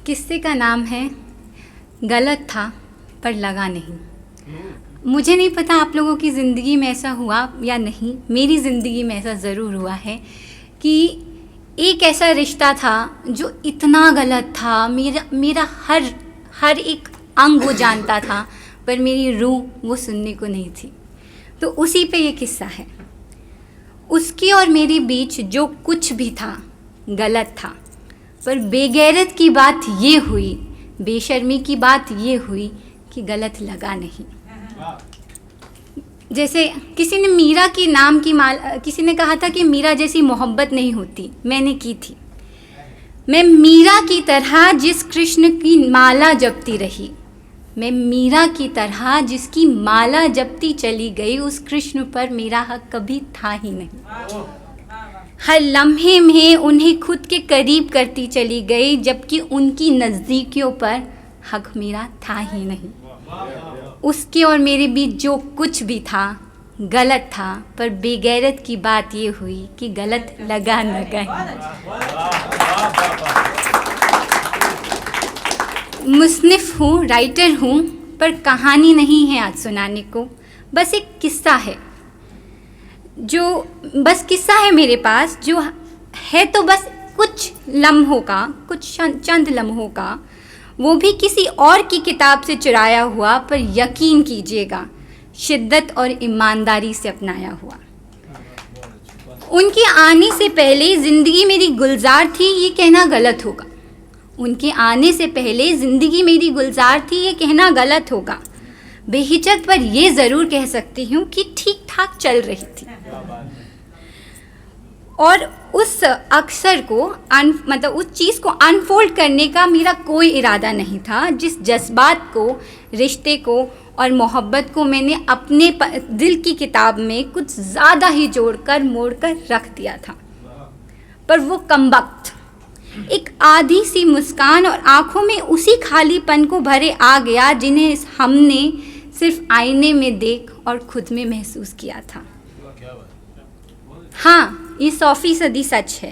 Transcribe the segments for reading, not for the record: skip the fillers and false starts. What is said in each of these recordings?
किस्से का नाम है गलत था पर लगा नहीं। मुझे नहीं पता आप लोगों की ज़िंदगी में ऐसा हुआ या नहीं, मेरी ज़िंदगी में ऐसा ज़रूर हुआ है कि एक ऐसा रिश्ता था जो इतना गलत था, मेरा हर एक अंग वो जानता था, पर मेरी रूह वो सुनने को नहीं थी। तो उसी पे ये किस्सा है। उसके और मेरे बीच जो कुछ भी था गलत था, पर बेगैरत की बात ये हुई, बेशर्मी की बात ये हुई कि गलत लगा नहीं। जैसे किसी ने मीरा की नाम की किसी ने कहा था कि मीरा जैसी मोहब्बत नहीं होती, मैंने की थी। मैं मीरा की तरह जिस कृष्ण की माला जपती रही, मैं मीरा की तरह जिसकी माला जपती चली गई, उस कृष्ण पर मेरा हक कभी था ही नहीं। हर लम्हे में उन्हें खुद के करीब करती चली गई, जबकि उनकी नज़दीकियों पर हक मेरा था ही नहीं। उसके और मेरे बीच जो कुछ भी था गलत था, पर बेगैरत की बात ये हुई कि गलत लगा न गए। मुसन्निफ़ हूँ, राइटर हूँ, पर कहानी नहीं है आज सुनाने को। बस एक किस्सा है, जो बस किस्सा है मेरे पास, जो है तो बस कुछ लम्हों का, कुछ चंद लम्हों का, वो भी किसी और की किताब से चुराया हुआ, पर यकीन कीजिएगा शिद्दत और ईमानदारी से अपनाया हुआ। उनके आने से पहले ज़िंदगी मेरी गुलजार थी, ये कहना गलत होगा। उनके आने से पहले ज़िंदगी मेरी गुलजार थी, ये कहना गलत होगा। बेहिचक पर ये ज़रूर कह सकती हूँ कि ठीक ठाक चल रही थी। और उस अक्सर को मतलब उस चीज़ को अनफोल्ड करने का मेरा कोई इरादा नहीं था, जिस जज्बात को, रिश्ते को और मोहब्बत को मैंने अपने दिल की किताब में कुछ ज़्यादा ही जोड़कर मोड़कर रख दिया था। पर वो कमबख्त एक आधी सी मुस्कान और आँखों में उसी खालीपन को भरे आ गया, जिन्हें हमने सिर्फ आईने में देख और खुद में महसूस किया था। हाँ, ये 100% सच है।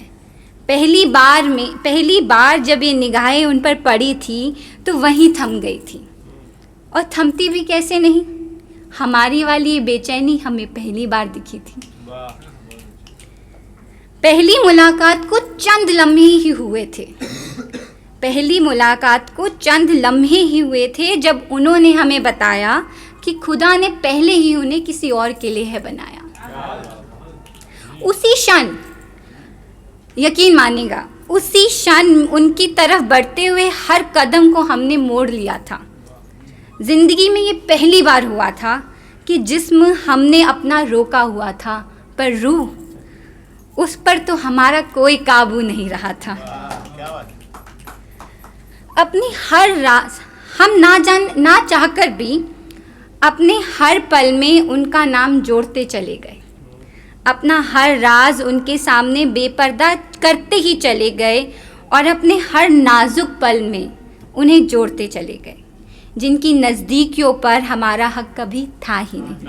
पहली बार जब ये निगाहें उन पर पड़ी थी तो वहीं थम गई थी, और थमती भी कैसे नहीं। हमारी वाली ये बेचैनी हमें पहली बार दिखी थी। पहली मुलाकात को चंद लम्हे ही हुए थे। पहली मुलाकात को चंद लम्हे ही हुए थे जब उन्होंने हमें बताया कि खुदा ने पहले ही उन्हें किसी और के लिए है बनाया। उसी क्षण, यकीन मानिएगा, उसी क्षण उनकी तरफ बढ़ते हुए हर कदम को हमने मोड़ लिया था। ज़िंदगी में ये पहली बार हुआ था कि जिस्म हमने अपना रोका हुआ था, पर रूह, उस पर तो हमारा कोई काबू नहीं रहा था। अपनी हर राज हम ना चाहकर भी अपने हर पल में उनका नाम जोड़ते चले गए। अपना हर राज उनके सामने बेपर्दा करते ही चले गए, और अपने हर नाजुक पल में उन्हें जोड़ते चले गए, जिनकी नज़दीकियों पर हमारा हक कभी था ही नहीं।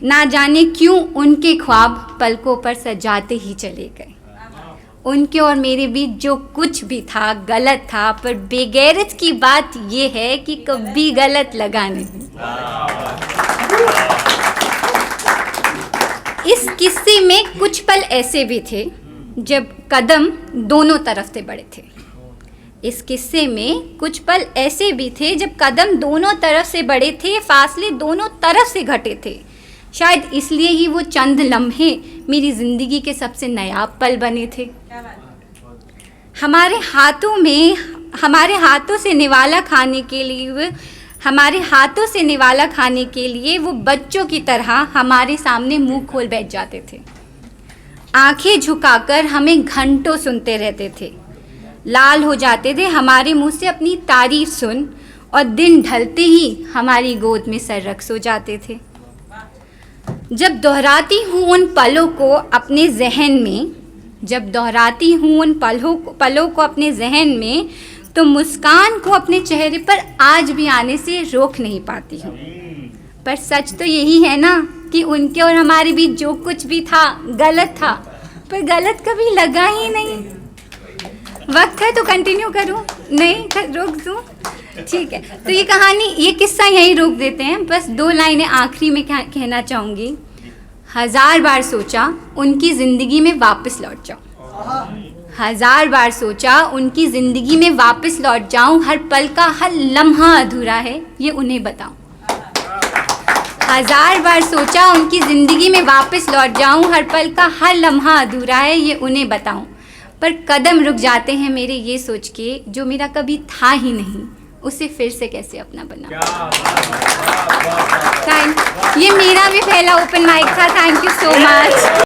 ना जाने क्यों उनके ख्वाब पलकों पर सजाते ही चले गए। उनके और मेरे बीच जो कुछ भी था गलत था, पर बेगैरत की बात ये है कि कभी गलत लगा नहीं। इस किस्से में कुछ पल ऐसे भी थे जब कदम दोनों तरफ से बढ़े थे। इस किस्से में कुछ पल ऐसे भी थे जब कदम दोनों तरफ से बढ़े थे, फासले दोनों तरफ से घटे थे। शायद इसलिए ही वो चंद लम्हे मेरी ज़िंदगी के सबसे नायाब पल बने थे। हमारे हाथों से निवाला खाने के लिए वो बच्चों की तरह हमारे सामने मुंह खोल बैठ जाते थे। आंखें झुकाकर हमें घंटों सुनते रहते थे। लाल हो जाते थे हमारे मुंह से अपनी तारीफ सुन, और दिन ढलते ही हमारी गोद में सर रख सो जाते थे। जब दोहराती हूँ उन पलों को अपने जहन में, तो मुस्कान को अपने चेहरे पर आज भी आने से रोक नहीं पाती हूँ। पर सच तो यही है ना कि उनके और हमारे बीच जो कुछ भी था गलत था, पर गलत कभी लगा ही नहीं। वक्त है तो कंटिन्यू करूँ। नहीं रोक दूँ, ठीक है। तो ये कहानी, ये किस्सा यहीं रोक देते हैं। बस 2 लाइनें आखिरी में कहना चाहूँगी। 1000 बार सोचा उनकी ज़िंदगी में वापस लौट जाऊँ, 1000 बार सोचा उनकी ज़िंदगी में वापस लौट जाऊँ, हर पल का हर लम्हा अधूरा है ये उन्हें बताऊँ। 1000 बार सोचा उनकी ज़िंदगी में वापस लौट जाऊं, हर पल का हर लम्हा अधूरा है ये उन्हें बताऊं। पर कदम रुक जाते हैं मेरे ये सोच के, जो मेरा कभी था ही नहीं उसे फिर से कैसे अपना बना। ये मेरा भी पहला ओपन माइक था। Thank you so much.